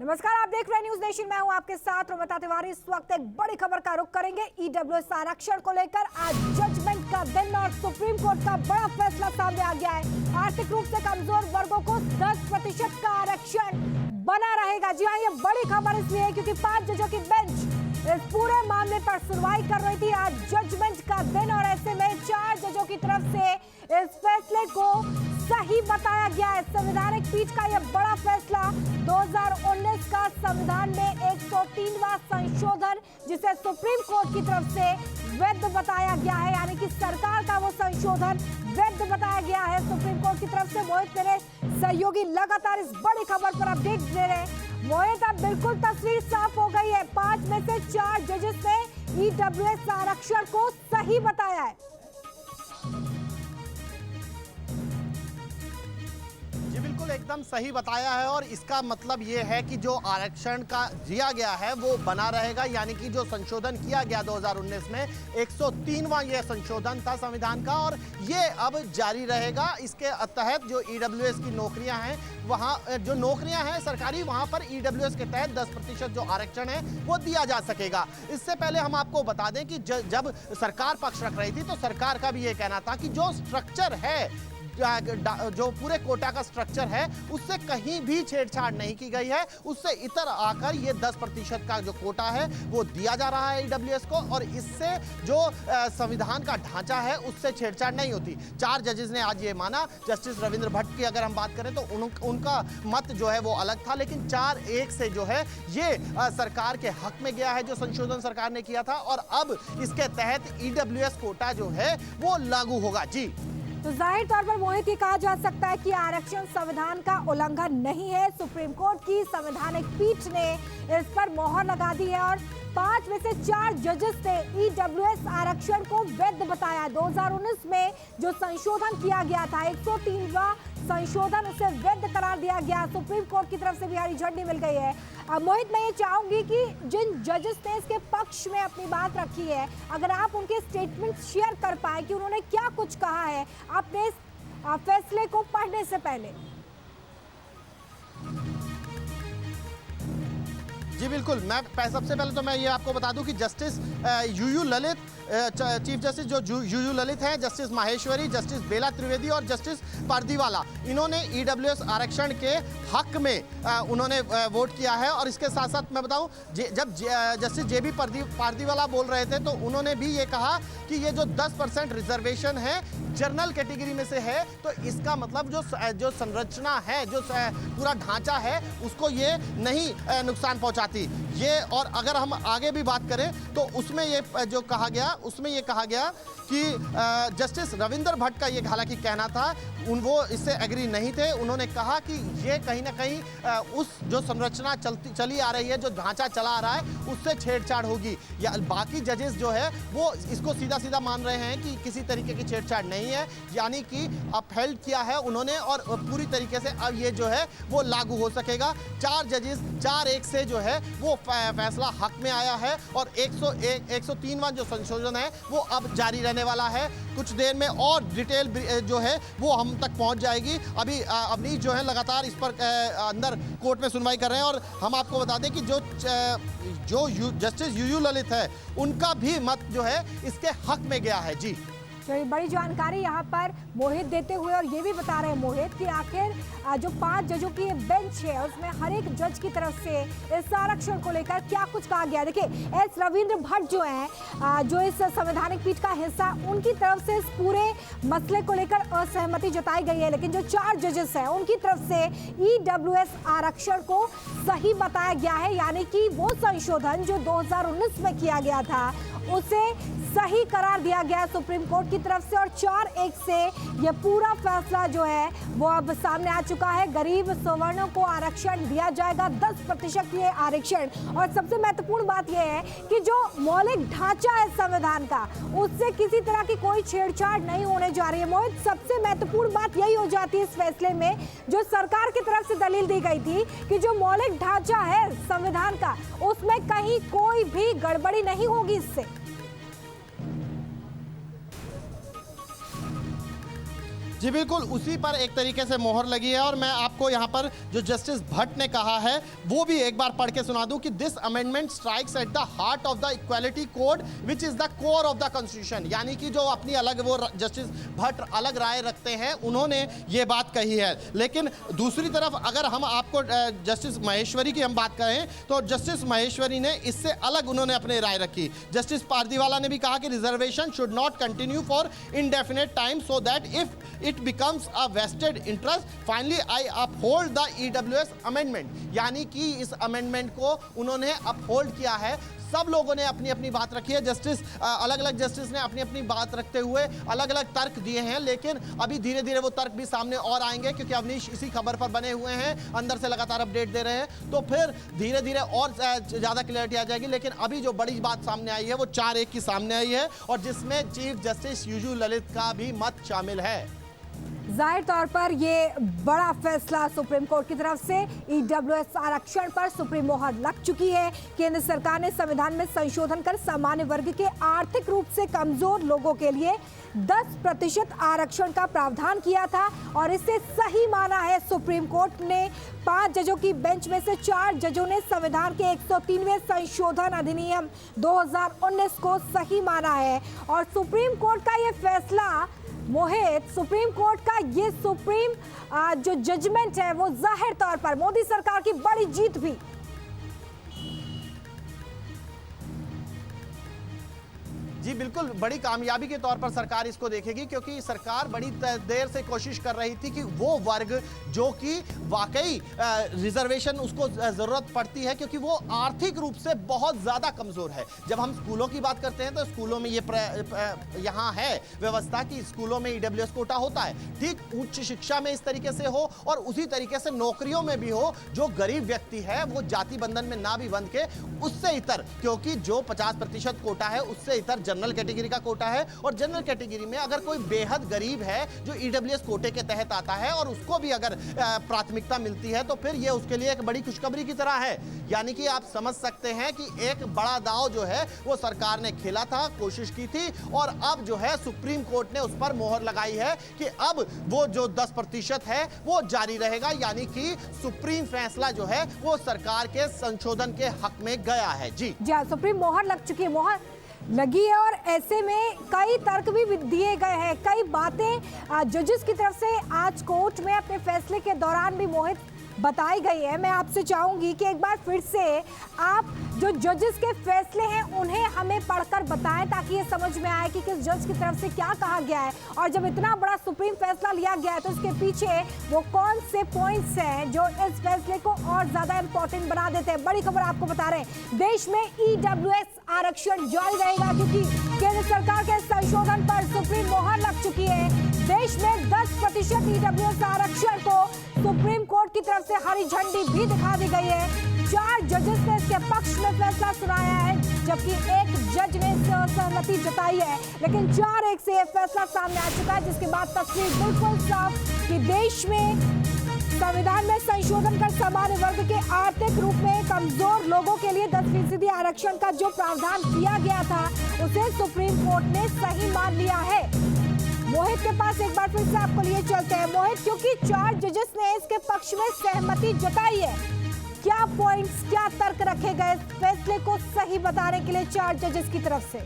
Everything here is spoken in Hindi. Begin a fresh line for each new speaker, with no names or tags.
नमस्कार, आप देख रहे हैं न्यूज नेशन। मैं हूं आपके साथ रोमिता तिवारी। इस वक्त एक बड़ी खबर का रुख करेंगे। ईडब्ल्यूएस आरक्षण को लेकर आज जजमेंट का दिन और सुप्रीम कोर्ट का बड़ा फैसला सामने आ गया है। आर्थिक रूप से कमजोर वर्गों को 10% का आरक्षण बना रहेगा। जी हाँ, ये बड़ी खबर इसलिए है क्योंकि 5 जजों की बेंच इस पूरे मामले पर सुनवाई कर रही थी। आज जजमेंट का दिन और ऐसे में 4 जजों की तरफ से इस फैसले को सही बताया गया है। संवैधानिक पीठ का यह बड़ा फैसला 2019 का संविधान में 103वां संशोधन, जिसे सुप्रीम कोर्ट की तरफ से वैध बताया गया है, यानी कि सरकार का वो संशोधन वैध बताया गया है सुप्रीम कोर्ट की तरफ से। मोहित, मेरे सहयोगी लगातार इस बड़ी खबर पर अपडेट दे रहे हैं। मोहित, अब बिल्कुल तस्वीर साफ हो गई है। 5 में से 4 जजेस ने ईडब्ल्यूएस आरक्षण को सही बताया है।
जी बिल्कुल, एकदम सही बताया है और इसका मतलब ये है कि जो आरक्षण का दिया गया है वो बना रहेगा, यानी कि जो संशोधन किया गया 2019 में 103वां ये संशोधन था संविधान का और ये अब जारी रहेगा। इसके तहत जो ईडब्ल्यूएस की नौकरियां हैं, वहाँ जो नौकरियां हैं सरकारी, वहाँ पर ईडब्ल्यूएस के तहत 10% जो आरक्षण है वो दिया जा सकेगा। इससे पहले हम आपको बता दें कि जब सरकार पक्ष रख रही थी तो सरकार का भी ये कहना था कि जो स्ट्रक्चर है, जो पूरे कोटा का स्ट्रक्चर है, उससे कहीं भी छेड़छाड़ नहीं की गई है। उससे इतर आकर ये 10% का जो कोटा है वो दिया जा रहा है ईडब्ल्यूएस को और इससे जो संविधान का ढांचा है उससे छेड़छाड़ नहीं होती। 4 जजेस ने आज ये माना। जस्टिस रविंद्र भट्ट की अगर हम बात करें तो उनका मत जो है वो अलग था, लेकिन 4-1 से जो है ये सरकार के हक में गया है जो संशोधन सरकार ने किया था और अब इसके तहत ईडब्ल्यूएस कोटा जो है वो लागू होगा। जी,
तो जाहिर तौर पर मोहित, ये कहा जा सकता है कि आरक्षण संविधान का उल्लंघन नहीं है। सुप्रीम कोर्ट की संवैधानिक पीठ ने इस पर मोहर लगा दी है और 5 में से 4 जजेस ने ईडब्ल्यूएस आरक्षण को वैध बताया। 2019 में जो संशोधन किया गया था, 103वां संशोधन, उसे वैध करार दिया गया। सुप्रीम कोर्ट की तरफ से भी हरी झंडी मिल गई है। अब मोहित, मैं ये चाहूंगी कि जिन जजेस ने इसके पक्ष में अपनी बात रखी है, अगर आप उनके स्टेटमेंट शेयर कर पाए कि उन्होंने क्या कुछ कहा है अपने फैसले को पढ़ने से पहले।
जी बिल्कुल, मैं सबसे पहले तो मैं ये आपको बता दूं कि justice U U Lalit, chief justice जो यूयू ललित हैं, जस्टिस माहेश्वरी, जस्टिस बेला त्रिवेदी और जस्टिस पारदीवाला, इन्होंने ईडब्ल्यूएस आरक्षण के हक में उन्होंने वोट किया है। और इसके साथ साथ मैं बताऊं, जब जस्टिस जेबी पारदीवाला बोल रहे थे तो उन्होंने भी ये कहा कि ये जो 10% रिजर्वेशन है जनरल कैटेगरी में से है, तो इसका मतलब जो संरचना है, जो पूरा ढांचा है, उसको ये नहीं नुकसान पहुंचाती ये। और अगर हम आगे भी बात करें तो उसमें ये जो कहा गया, उसमें ये कहा गया कि जस्टिस रविंद्र भट्ट का ये हालांकि कहना था, वो इससे एग्री नहीं थे। उन्होंने कहा कि ये कहीं ना कहीं उस जो संरचना चली आ रही है, जो ढांचा चला आ रहा है, उससे छेड़छाड़ होगी। या बाकी जजेस जो है वो इसको सीधा सीधा मान रहे हैं कि किसी तरीके की छेड़छाड़ नहीं है, यानी कि अपहेल्ड किया है उन्होंने और पूरी तरीके से अब ये जो है वो लागू हो सकेगा। 4 जजेस 4-1 से जो है वो फैसला हक में आया है और 103वां जो संशोधन है वो अब जारी रहने वाला है। कुछ देर में और डिटेल जो है वो हम तक पहुंच जाएगी। अभी अवनीश जो है लगातार इस पर अंदर कोर्ट में सुनवाई कर रहे हैं और हम आपको बता दें कि जो जस्टिस यूयू ललित है उनका भी मत जो है इसके हक में गया है। जी,
चलिए, बड़ी जानकारी यहाँ पर मोहित देते हुए और ये भी बता रहे हैं मोहित कि आखिर जो 5 जजों की बेंच है उसमें हर एक जज की तरफ से इस आरक्षण को लेकर क्या कुछ कहा गया। देखिए, एस रविंद्र भट्ट जो हैं, जो इस संवैधानिक पीठ का हिस्सा, उनकी तरफ से इस पूरे मसले को लेकर असहमति जताई गई है, लेकिन जो 4 जजेस हैं उनकी तरफ से ईडब्ल्यूएस आरक्षण को सही बताया गया है, यानी कि वो संशोधन जो 2019 में किया गया था उसे सही करार दिया गया सुप्रीम कोर्ट की तरफ से और 4-1 से ये पूरा फैसला जो है वो अब सामने आ चुका है। गरीब सवर्णों को आरक्षण दिया जाएगा, 10% ये आरक्षण। और सबसे महत्वपूर्ण बात यह है कि जो मौलिक ढांचा है संविधान का, उससे किसी तरह की कोई छेड़छाड़ नहीं होने जा रही है। मोहित, सबसे महत्वपूर्ण बात यही हो जाती है इस फैसले में, जो सरकार की तरफ से दलील दी गई थी कि जो मौलिक ढांचा है संविधान का, उसमें कहीं कोई भी गड़बड़ी नहीं होगी इससे।
जी बिल्कुल, उसी पर एक तरीके से मोहर लगी है। और मैं आपको यहाँ पर जो जस्टिस भट्ट ने कहा है वो भी एक बार पढ़ के सुना दूं कि this amendment strikes at the heart of the equality code which is the core of the constitution. यानी कि जो अपनी अलग वो जस्टिस भट्ट अलग राय रखते हैं, उन्होंने ये बात कही है। लेकिन दूसरी तरफ अगर हम आपको जस्टिस माहेश्वरी की हम बात करें तो जस्टिस माहेश्वरी ने इससे अलग उन्होंने अपनी राय रखी। जस्टिस पारदीवाला ने भी कहा कि reservation should not continue for indefinite time so that if it becomes a vested interest finally I uphold the EWS amendment। यानी कि इस अमेंडमेंट को उन्होंने अपहोल्ड किया है। सब लोगों ने अपनी अपनी बात रखी है। जस्टिस अलग अलग जस्टिस ने अपनी अपनी बात रखते हुए अलग अलग तर्क दिए हैं, लेकिन अभी धीरे धीरे वो तर्क भी सामने और आएंगे क्योंकि अवनीश इसी खबर पर बने हुए हैं, अंदर से लगातार अपडेट दे रहे हैं, तो फिर धीरे धीरे और ज़्यादा क्लैरिटी आ जाएगी। लेकिन अभी जो बड़ी बात सामने आई है वो 4-1 की सामने आई है और जिसमें चीफ जस्टिस यूयू ललित का भी मत शामिल है।
जाहिर तौर पर ये बड़ा फैसला सुप्रीम कोर्ट की तरफ से ईडब्ल्यूएस आरक्षण पर सुप्रीम मोहर लग चुकी है। केंद्र सरकार ने संविधान में संशोधन कर सामान्य वर्ग के आर्थिक रूप से कमजोर लोगों के लिए 10% आरक्षण का प्रावधान किया था और इसे सही माना है। सुप्रीम कोर्ट ने 5 जजों की बेंच में से 4 जजों ने संविधान के 103वें संशोधन अधिनियम 2019 को सही माना है और सुप्रीम कोर्ट का ये फैसला मोहित, सुप्रीम कोर्ट का ये सुप्रीम जो जजमेंट है वो जाहिर तौर पर मोदी सरकार की बड़ी जीत भी।
जी बिल्कुल, बड़ी कामयाबी के तौर पर सरकार इसको देखेगी क्योंकि सरकार बड़ी देर से कोशिश कर रही थी कि वो वर्ग जो कि वाकई रिजर्वेशन उसको ज़रूरत पड़ती है क्योंकि वो आर्थिक रूप से बहुत ज़्यादा कमज़ोर है। जब हम स्कूलों की बात करते हैं तो स्कूलों में ये यहाँ है व्यवस्था कि स्कूलों में ईडब्ल्यूएस कोटा होता है। ठीक उच्च शिक्षा में इस तरीके से हो और उसी तरीके से नौकरियों में भी हो। जो गरीब व्यक्ति है वो जाति बंधन में ना भी बंध के उससे इतर, क्योंकि जो 50% कोटा है उससे इतर जनरल कैटेगरी का कोटा है और जनरल कैटेगरी में अगर कोई बेहद गरीब है जो ईडब्ल्यूएस कोटे के तहत आता है और उसको भी अगर प्राथमिकता मिलती है तो फिर ये उसके लिए एक बड़ी खुशखबरी की तरह है। यानी कि आप समझ सकते हैं कि एक बड़ा दांव जो है वो सरकार ने खेला था, कोशिश की थी और अब जो है सुप्रीम कोर्ट ने उस पर मोहर लगाई है कि अब वो जो 10% है वो जारी रहेगा। यानी कि सुप्रीम फैसला जो है वो सरकार के संशोधन के हक में गया है। जी
सुप्रीम मोहर लग चुकी है, मोहर लगी है और ऐसे में कई तर्क भी दिए गए हैं, कई बातें जजेस की तरफ से आज कोर्ट में अपने फैसले के दौरान भी मोहित बताई गई है। मैं आपसे चाहूंगी कि एक बार फिर से आप जो जजेस के फैसले हैं उन्हें हमें पढ़कर बताएं ताकि ये समझ में आए कि किस जज की तरफ से क्या कहा गया है और जब इतना बड़ा सुप्रीम फैसला लिया गया है तो इसके पीछे वो कौन से पॉइंट्स हैं जो इस फैसले को और ज्यादा इंपॉर्टेंट बना देते हैं। बड़ी खबर आपको बता रहे हैं, देश में ईडब्ल्यूएस आरक्षण जारी रहेगा क्योंकि केंद्र सरकार के संशोधन पर सुप्रीम मोहर लग चुकी है। देश में 10% ईडब्ल्यूएस आरक्षण को सुप्रीम कोर्ट की तरफ से हरी झंडी भी दिखा दी गई है। 4 जजेस ने इसके पक्ष में फैसला सुनाया है जबकि एक जज ने सहमति जताई है, लेकिन 4-1 से यह फैसला सामने आ चुका है जिसके बाद तस्वीर बिल्कुल साफ कि देश में संविधान में संशोधन कर सामान्य वर्ग के आर्थिक रूप में कमजोर लोगों के लिए 10% आरक्षण का जो प्रावधान किया गया था उसे सुप्रीम कोर्ट ने सही मान लिया है। मोहित के पास एक बार फिर से आपको लिए चलते हैं मोहित, क्योंकि 4 जजेस ने इसके पक्ष में सहमति जताई है। क्या पॉइंट्स, क्या तर्क रखे गए फैसले को सही बताने के लिए 4 जजेस की तरफ से?